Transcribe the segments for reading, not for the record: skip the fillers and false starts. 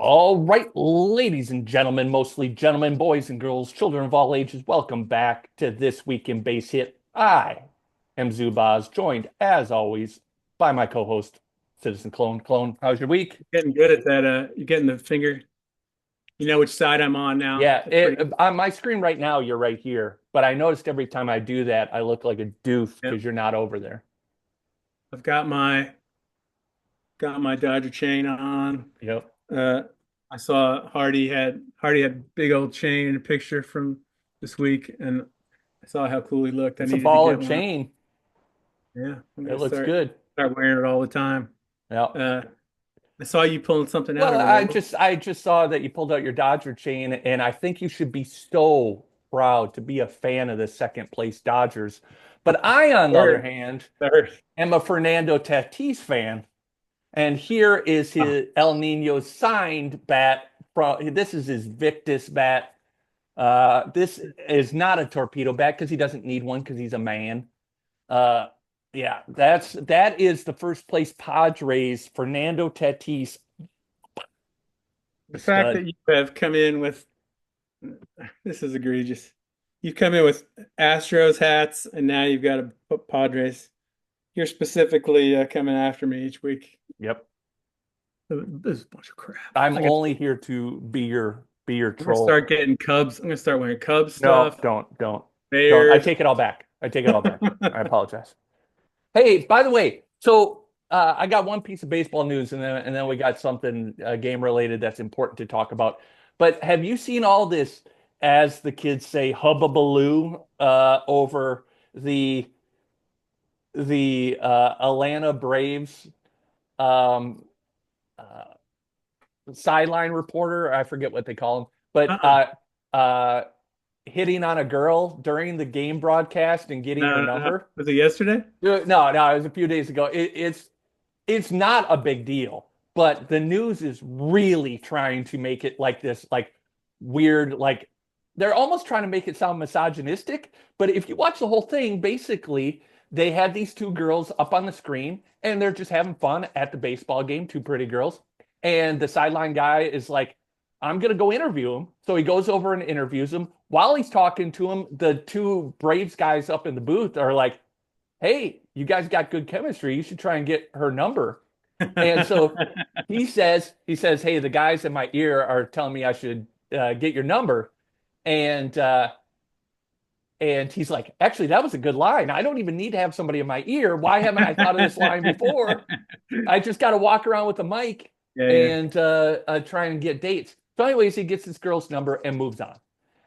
All right, ladies and gentlemen, mostly gentlemen, boys and girls, children of all ages, welcome back to This Week in Base Hit. I am Zubaz, joined as always by my co-host, Citizen Clone. Clone, how's your week? Getting good at that. You're getting the finger. You know which side I'm on now. Yeah, That's pretty. on my screen right now, you're right here, but I noticed every time I do that, I look like a doof Yep. because you're not over there. I've got my Dodger chain on. Yep. Uh, I saw Hardy had big old chain in a picture from this week, and I saw how cool he looked. I It's a needed to baller get one. chain. Yeah, I'm It gonna looks start good. start wearing it all the time. Yep. Uh, I saw you pulling something out Well, over there. I just saw that you pulled out your Dodger chain, and I think you should be so proud to be a fan of the second place Dodgers. But I, on the other Third, hand, third. am a Fernando Tatis fan, and here is Oh, his El Nino signed bat. From this is his Victus bat. This is not a torpedo bat because he doesn't need one because he's a man. Uh, yeah, that is the first place Padres Fernando Tatis the fact stud. that you have come in with this is egregious. You've come in with Astros hats, and now you've got to put Padres. You're specifically coming after me each week. Yep. This is a bunch of crap. I'm only here to be your I'm gonna troll. start getting Cubs. I'm gonna start wearing Cubs No, stuff, don't. I Bears. take it all back. I take it all back. I apologize. Hey, by the way, so I got one piece of baseball news, and then we got something game related that's important to talk about. But have you seen all this, as the kids say, hubbubaloo over the Atlanta Braves um, uh, sideline reporter? I forget what they call him, but Uh-uh. hitting on a girl during the game broadcast and getting her No, no, no. number. Was it yesterday? No, it was a few days ago. It's not a big deal, but the news is really trying to make it like this, like weird, like they're almost trying to make it sound misogynistic. But if you watch the whole thing, basically they had these two girls up on the screen and they're just having fun at the baseball game, two pretty girls. And the sideline guy is like, I'm gonna go interview him. So he goes over and interviews him. While he's talking to him, the two Braves guys up in the booth are like, hey, you guys got good chemistry. You should try and get her number. And so he says, hey, the guys in my ear are telling me I should get your number. And and he's like, actually, that was a good line. I don't even need to have somebody in my ear. Why haven't I thought of this line before? I just got to walk around with a mic Yeah, yeah. and try and get dates. So, anyways, he gets this girl's number and moves on.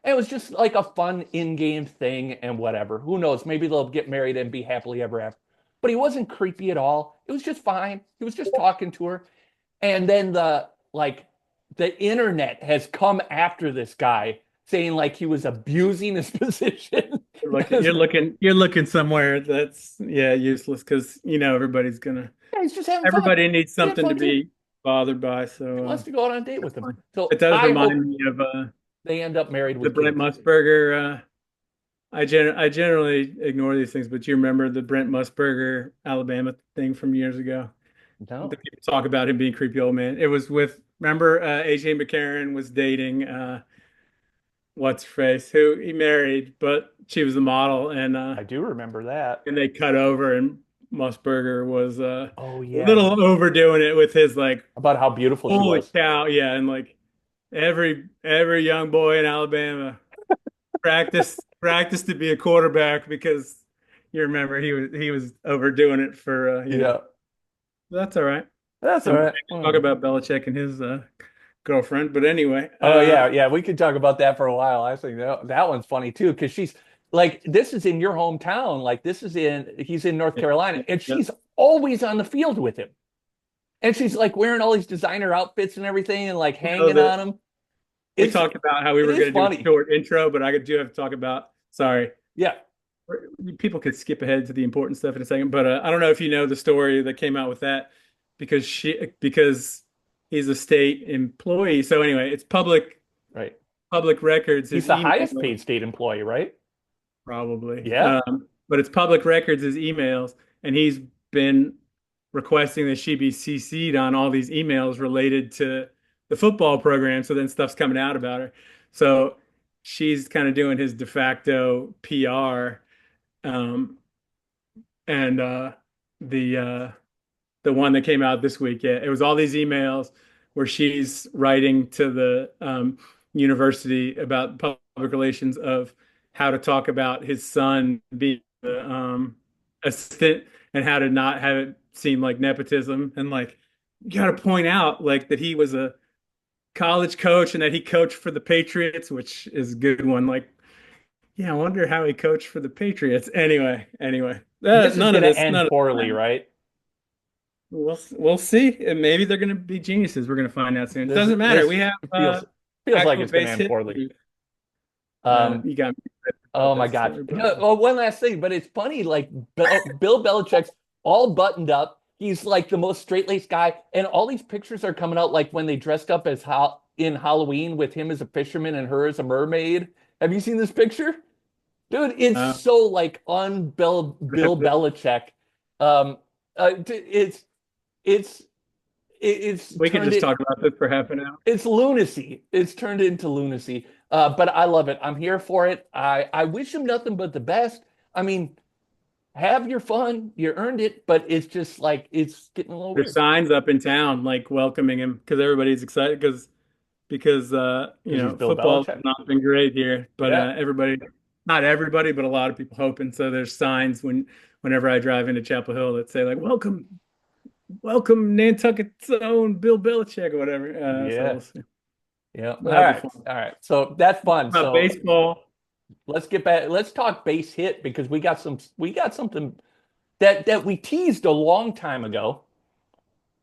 And it was just like a fun in-game thing and whatever. Who knows? Maybe they'll get married and be happily ever after. But he wasn't creepy at all. It was just fine. He was just talking to her. And then the internet has come after this guy saying like he was abusing his position. You're looking, somewhere that's useless because everybody's gonna. Yeah, he's just having fun. Everybody needs He had something to fun too. be bothered by, He so wants to go out on a date with that's him. fine. It So does I remind hope me of they end up married the with Brent kids. Musburger. I generally ignore these things, but you remember the Brent Musburger, Alabama thing from years ago? The No, people talk about him being creepy old man. It was with, remember, AJ McCarron was dating what's her face, who he married, but she was a model, I do remember that. and they cut over, and Musburger was Oh a yeah, little overdoing it with his like, about how beautiful she holy was. cow, yeah, and like every young boy in Alabama practice to be a quarterback because you remember he was overdoing it for Yeah, that's all right. that's all I'm right. to talk about Belichick and his girlfriend, but anyway, Oh yeah, yeah. We could talk about that for a while. I think that one's funny too because she's like, this is in your hometown. Like this is he's in North yeah, Carolina, and yeah. she's always on the field with him, and she's like wearing all these designer outfits and everything, and like You know hanging that on him. we It's talked about how we it were is going to do a funny. short intro, but I do have to talk about. Sorry, Yeah. people could skip ahead to the important stuff in a second, but I don't know if you know the story that came out with that because he's a state employee. So anyway, it's Right. public records, He's his the highest email paid state employee, right? probably. Yeah. But it's public records, his emails, and he's been requesting that she be CC'd on all these emails related to the football program. So then stuff's coming out about her. So she's kind of doing his de facto PR. Um, and the the one that came out this week, yeah, it was all these emails where she's writing to the university about public relations of how to talk about his son being the assistant and how to not have it seem like nepotism. And like, you got to point out like that he was a college coach and that he coached for the Patriots, which is a good one. Like, yeah, I wonder how he coached for the Patriots. Anyway, This is none of going to this, end none of poorly, that. right? We'll see. And maybe they're going to be geniuses. We're going to find out soon. This Doesn't matter. We this have feels like actual it's going to base end hit. poorly. Um, You got me oh about my that gosh. story, but No, well, one last thing, but it's funny. Like Bill Belichick's all buttoned up. He's like the most straight-laced guy, and all these pictures are coming out like when they dressed up as in Halloween with him as a fisherman and her as a mermaid. Have you seen this picture? Dude, it's uh, so like on Bill Belichick. Um, it's it's we could turned just it talk about this for half an hour. it's lunacy. It's turned into lunacy. But I love it. I'm here for it. I wish him nothing but the best. I mean, have your fun. You earned it, but it's just like it's getting a little There's weird signs up in town like welcoming him because everybody's excited because because he's Bill football's Belichick. not been great here, but Yeah. everybody, not everybody, but a lot of people hoping. So there's signs whenever I drive into Chapel Hill that say like welcome Nantucket's own Bill Belichick or whatever. So Yeah. we'll see. Yeah. All That'll be right. fun. All right. So that's fun. About So baseball, let's get back. Let's talk base hit because we got something that we teased a long time ago,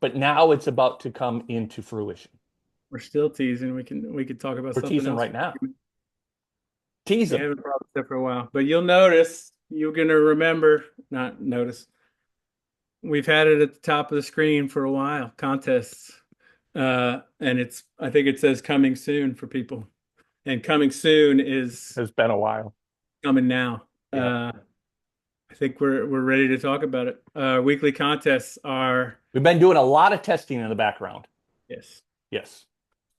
but now it's about to come into fruition. we're still teasing. We could talk about We're something teasing else. right now. Tease We them. haven't brought this up for a while, but you'll notice, you're gonna remember, not notice. We've had it at the top of the screen for a while, contests. And I think it says coming soon for people. And coming soon is It's been a while. coming now. Yeah. I think we're ready to talk about it. Weekly contests are, We've been doing a lot of testing in the background. yes. Yes.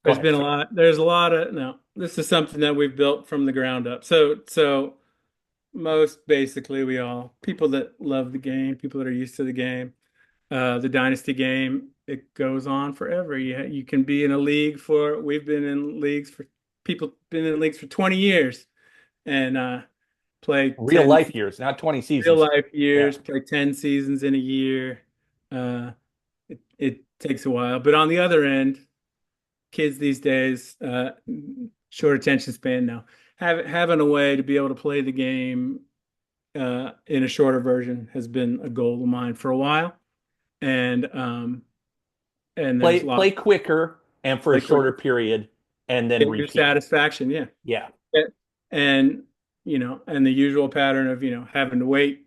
Go ahead, sir. There's a lot of, no, this is something that we've built from the ground up. So most basically people that love the game, people that are used to the game, the dynasty game, it goes on forever. You can be in a league we've been in leagues for people been in leagues for 20 years and play Real 10 life years, not 20 real seasons. life Yeah. years, play 10 seasons in a year. Uh, it takes a while. But on the other end, kids these days, short attention span now, having a way to be able to play the game in a shorter version has been a goal of mine for a while. And there's Play quicker and for a like quick shorter period and then get your repeat. satisfaction, yeah. Yeah. And and the usual pattern of having to wait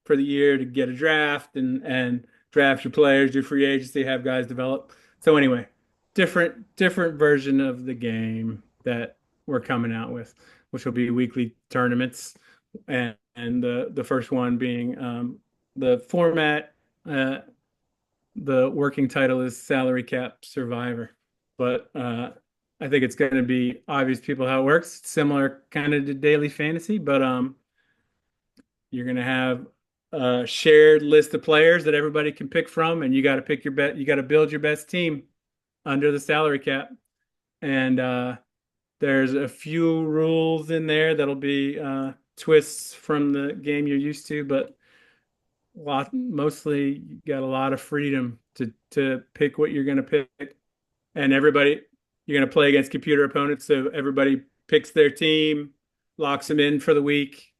for the year to get a draft and draft your players, do free agency, have guys develop. So anyway, different version of the game that we're coming out with, which will be weekly tournaments, and the first one being the format. The working title is Salary Cap Survivor, but I think it's going to be obvious to people how it works. It's similar kind of to daily fantasy, but you're going to have a shared list of players that everybody can pick from, and you got to pick your bet. You got to build your best team under the salary cap, and there's a few rules in there that'll be twists from the game you're used to, but mostly you got a lot of freedom to pick what you're going to pick, and you're going to play against computer opponents, so everybody picks their team, locks them in for the week.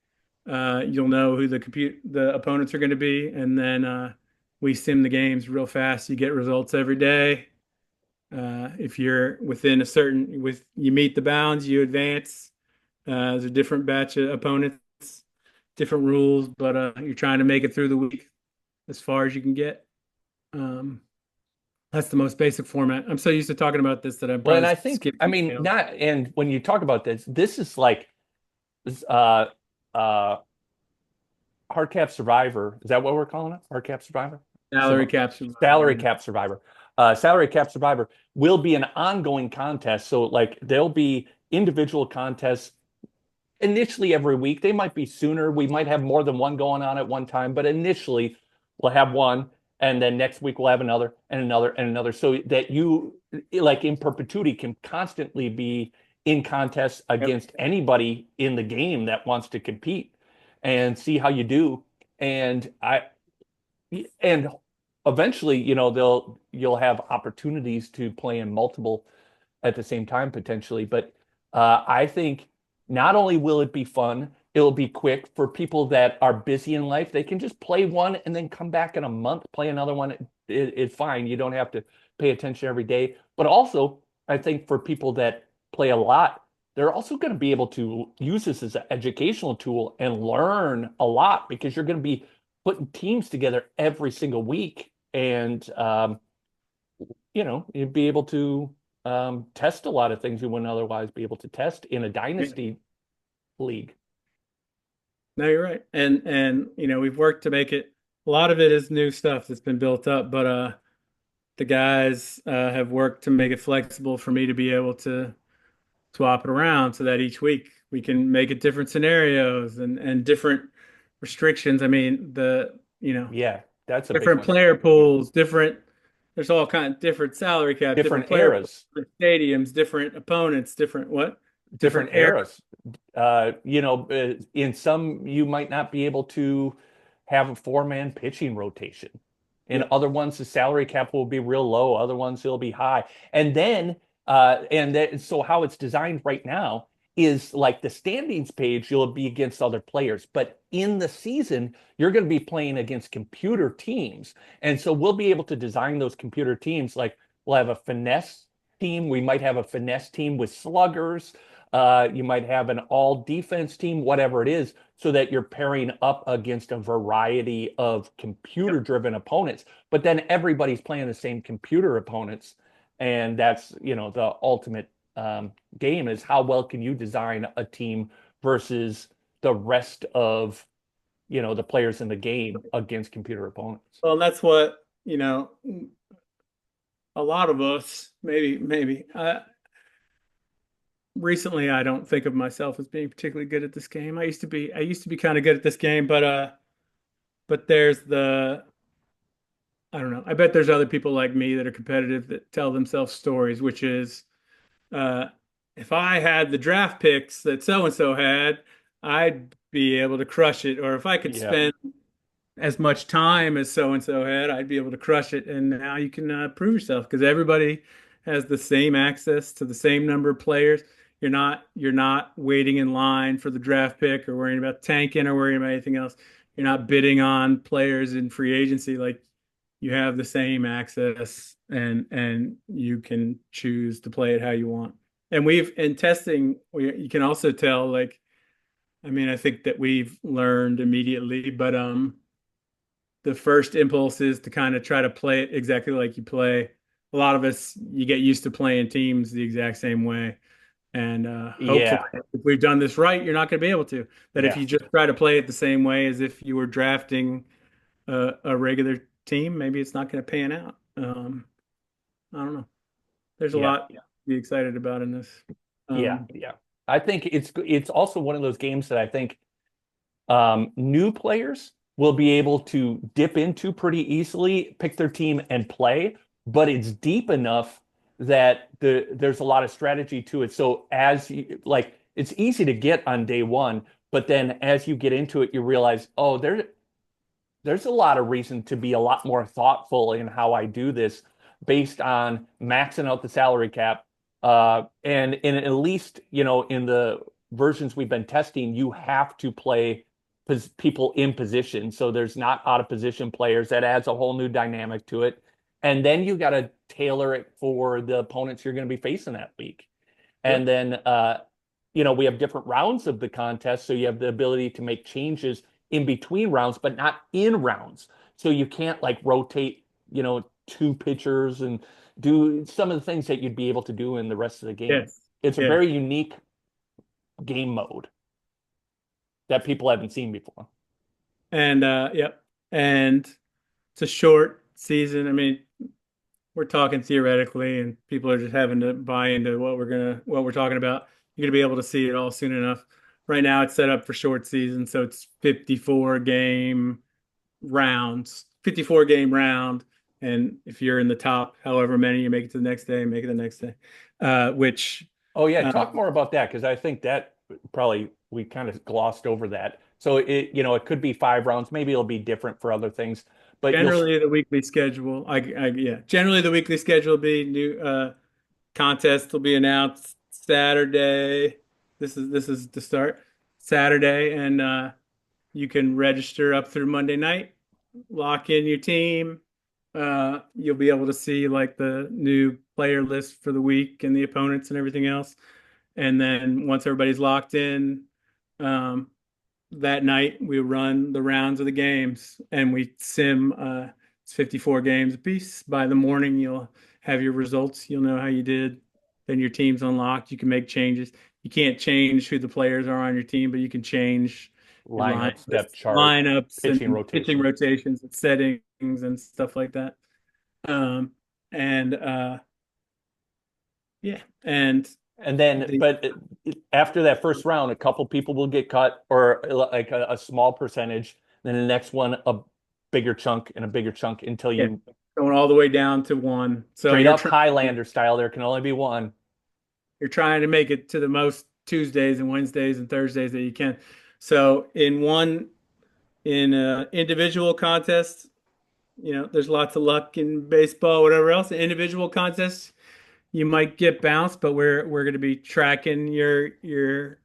You'll know who the opponents are going to be, and then we sim the games real fast. You get results every day. If you're within you meet the bounds, you advance. There's a different batch of opponents, different rules, but you're trying to make it through the week as far as you can get. Um, that's the most basic format. I'm so used to talking about this that I'm Well, and probably I think, I skipping mean, details. not, and when you talk about this is like, uh, uh, hard cap survivor. Is that what we're calling it? Hard cap survivor? Salary cap survivor. Salary Yeah. cap survivor. Salary Cap Survivor will be an ongoing contest. So like there'll be individual contests initially every week. They might be sooner. We might have more than one going on at one time, but initially we'll have one, and then next week we'll have another and another and another, so that you like in perpetuity can constantly be in contests Yep. against anybody in the game that wants to compete and see how you do. And and eventually, you'll have opportunities to play in multiple at the same time potentially. But I think not only will it be fun, it'll be quick for people that are busy in life. They can just play one and then come back in a month, play another one. It's fine. You don't have to pay attention every day. But also, I think for people that play a lot, they're also going to be able to use this as an educational tool and learn a lot because you're going to be putting teams together every single week. And you'd be able to test a lot of things you wouldn't otherwise be able to test in a Yeah. dynasty league. No, you're right. And we've worked to make it, a lot of it is new stuff that's been built up, but the guys have worked to make it flexible for me to be able to swap it around so that each week we can make it different scenarios and different restrictions. I mean, Yeah, that's a big different one. player pools, there's all kind of different salary cap, different Different player pools, eras, different stadiums, different opponents, different what? different Different air. eras. In some, you might not be able to have a four-man pitching rotation. In Yeah. other ones, the salary cap will be real low. Other ones, it'll be high. And then, so how it's designed right now is like the standings page, you'll be against other players. But in the season, you're going to be playing against computer teams. And so we'll be able to design those computer teams. Like we'll have a finesse team. We might have a finesse team with sluggers. You might have an all defense team, whatever it is, so that you're pairing up against a variety of computer driven opponents. But then everybody's playing the same computer opponents. And that's, the ultimate game is how well can you design a team versus the rest of, the players in the game against computer opponents. Well, that's what, a lot of us, maybe. Recently, I don't think of myself as being particularly good at this game. I used to be kind of good at this game, but there's I don't know. I bet there's other people like me that are competitive that tell themselves stories, which is, uh, if I had the draft picks that so and so had, I'd be able to crush it. Or if I could Yeah. spend as much time as so and so had, I'd be able to crush it. And now you can prove yourself because everybody has the same access to the same number of players. You're not waiting in line for the draft pick or worrying about tanking or worrying about anything else. You're not bidding on players in free agency. Like you have the same access and you can choose to play it how you want. And we've in testing, you can also tell like, I mean, I think that we've learned immediately, but the first impulse is to kind of try to play it exactly like you play. A lot of us, you get used to playing teams the exact same way. And hopefully, Yeah. if we've done this right, you're not going to be able to. That if Yeah. you just try to play it the same way as if you were drafting a regular team, maybe it's not going to pan out. I don't know. There's a Yeah. lot to be excited about in this. Yeah. Um, Yeah. I think it's also one of those games that I think new players will be able to dip into pretty easily, pick their team and play, but it's deep enough that there's a lot of strategy to it. So as you like, it's easy to get on day one, but then as you get into it, you realize, oh, there's a lot of reason to be a lot more thoughtful in how I do this based on maxing out the salary cap. And in at least, in the versions we've been testing, you have to play people in position. So there's not out of position players. That adds a whole new dynamic to it. And then you got to tailor it for the opponents you're going to be facing that week. And yep. then, we have different rounds of the contest. So you have the ability to make changes in between rounds, but not in rounds. So you can't like rotate, two pitchers and do some of the things that you'd be able to do in the rest of the game. Yes. It's a Yes. very unique game mode that people haven't seen before. And yep. And it's a short season. I mean, we're talking theoretically, and people are just having to buy into what we're talking about. You're gonna be able to see it all soon enough. Right now, it's set up for short season, so it's 54 game rounds, 54 game round, and if you're in the top, however many you make it to the next day, make it the next day. Which Oh yeah, uh, talk more about that because I think that probably we kind of glossed over that. So it could be 5 rounds. Maybe it'll be different for other things, but you'll generally the weekly schedule, yeah, generally the weekly schedule will be new. Contest will be announced Saturday. This is the start Saturday, and you can register up through Monday night. Lock in your team. You'll be able to see like the new player list for the week and the opponents and everything else. And then once everybody's locked in, um, that night we run the rounds of the games and we sim. It's 54 games apiece. By the morning, you'll have your results. You'll know how you did. Then your team's unlocked. You can make changes. You can't change who the players are on your team, but you can change your lineup, depth chart, lineups pitching and pitching rotation. rotations and settings and stuff like that. Um, and yeah, and And then, the but after that first round, a couple people will get cut, or like a small percentage. Then the next one, a bigger chunk and a bigger chunk until yeah, you going all the way down to one. So straight up Highlander style. There can only be one. you're trying to make it to the most Tuesdays and Wednesdays and Thursdays that you can. So in individual contests, there's lots of luck in baseball, whatever else. Individual contests, you might get bounced, but we're going to be tracking your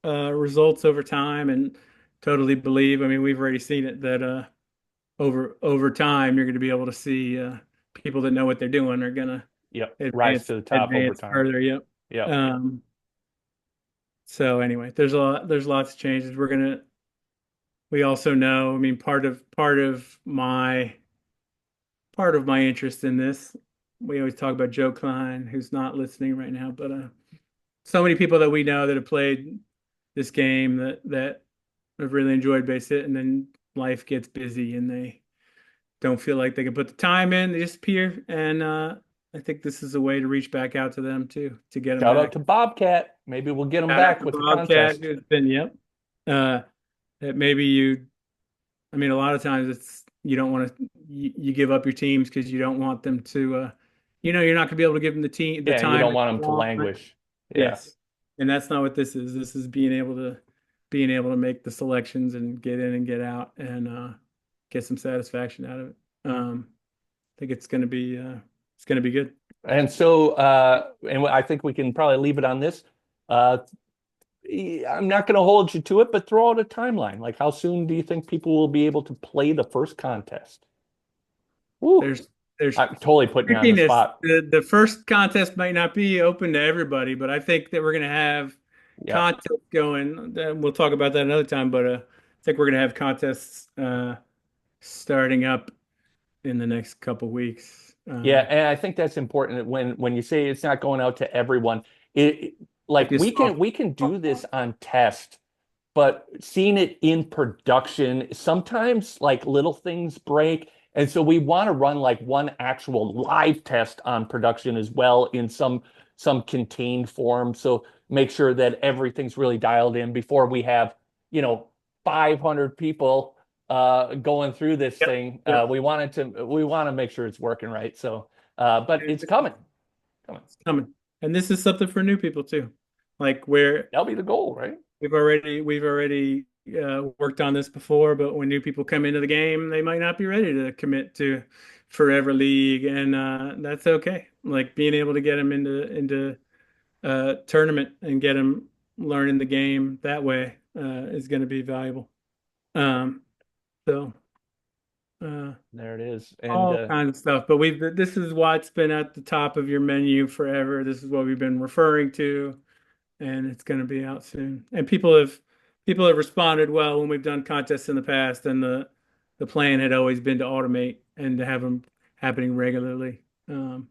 results over time and totally believe. I mean, we've already seen it that over time you're going to be able to see people that know what they're doing are going to Yep, rise advance to the top over advance time. further. Yep. Yep. Um, so anyway, there's lots of changes. We also know, I mean, part of my interest in this, we always talk about Joe Klein, who's not listening right now, but so many people that we know that have played this game that have really enjoyed base hit, and then life gets busy and they don't feel like they can put the time in, they disappear. And I think this is a way to reach back out to them too, to get them Shout out back. to Bobcat. Maybe we'll get him Shout out back to with the Bobcat, contest. who's been, yep. Uh, that maybe you, I mean, a lot of times it's you don't want to you give up your teams because you don't want them to, you're not going to be able to give them the Yeah, and you time don't that want they him to want. languish. Yeah. Yes, and that's not what this is. This is being able to make the selections and get in and get out and get some satisfaction out of it. I think it's going to be good. And so, and I think we can probably leave it on this. Uh, I'm not going to hold you to it, but throw out a timeline. Like, how soon do you think people will be able to play the first contest? Woo. There's I'm totally putting you on the trickiness. spot. The first contest might not be open to everybody, but I think that we're going to have Yep. contests going. We'll talk about that another time, but I think we're going to have contests starting up in the next couple weeks. Yeah, and I think that's important when you say it's not going out to everyone. Like Might be a we can do soft this launch. on test, but seeing it in production, sometimes like little things break. And so we want to run like one actual live test on production as well in some contained form. So make sure that everything's really dialed in before we have, you know, 500 people going through this Yep, thing. yep, We want to make sure it's working right. So but it's coming. Coming. it's coming. And this is something for new people too. Like where That'll be the goal, right? we've already worked on this before, but when new people come into the game, they might not be ready to commit to forever league, and that's okay. Like being able to get them into tournament and get them learning the game that way is going to be valuable. Um, so uh, There it is. And all kinds of stuff. But this is what's been at the top of your menu forever. This is what we've been referring to, and it's going to be out soon. And people have responded well when we've done contests in the past, and the plan had always been to automate and to have them happening regularly.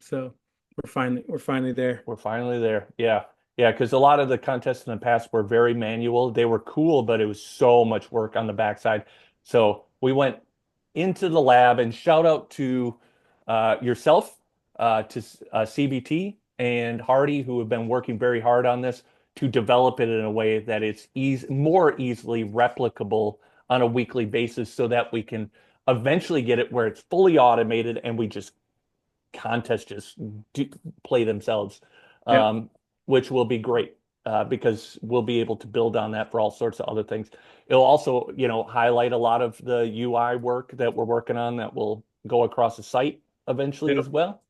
So we're finally there. we're finally there. Yeah. Yeah, because a lot of the contests in the past were very manual. They were cool, but it was so much work on the backside. So we went into the lab and shout out to yourself. to CVT and Hardy, who have been working very hard on this to develop it in a way that it's more easily replicable on a weekly basis so that we can eventually get it where it's fully automated and we just contests just do, play themselves, Yeah. um, which will be great because we'll be able to build on that for all sorts of other things. It'll also, highlight a lot of the UI work that we're working on that will go across the site eventually as Yep. well.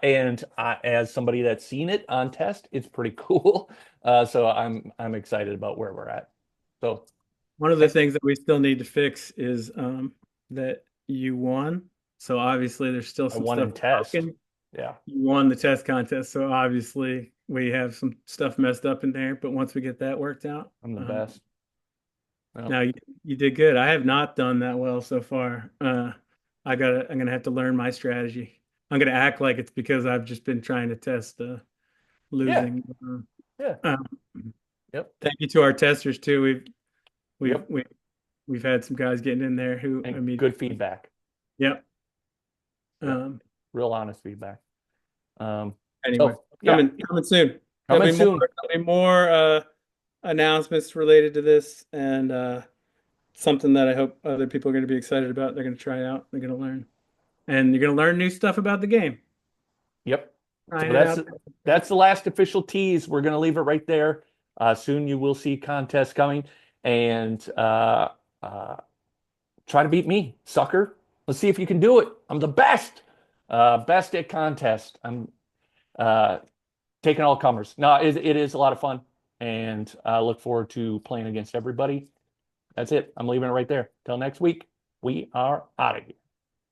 And as somebody that's seen it on test, it's pretty cool. So I'm excited about where we're at. So One of the things that we still need to fix is that you won. So obviously there's still I some won stuff in test. broken. Yeah, You won the test contest, so obviously we have some stuff messed up in there. But once we get that worked out, I'm the best. now Well, you did good. I have not done that well so far. I'm gonna have to learn my strategy. I'm gonna act like it's because I've just been trying to test yeah, losing. yeah, yep, Thank you to our testers too. We've yep. we, we've had some guys getting in there who And good immediately. feedback. Yep. Yep. Um, Real honest feedback. Um, anyway, so yeah, coming soon. coming soon. There'll be more announcements related to this, and something that I hope other people are going to be excited about. They're going to try out. They're going to learn, and you're going to learn new stuff about the game. Yep. So Trying it that's out. that's the last official tease. We're gonna leave it right there. Soon you will see contests coming, and uh, try to beat me, sucker. Let's see if you can do it. I'm the best, best at contest. I'm uh, taking all comers. No, it is a lot of fun, and I look forward to playing against everybody. That's it. I'm leaving it right there. Till next week, we are out of here.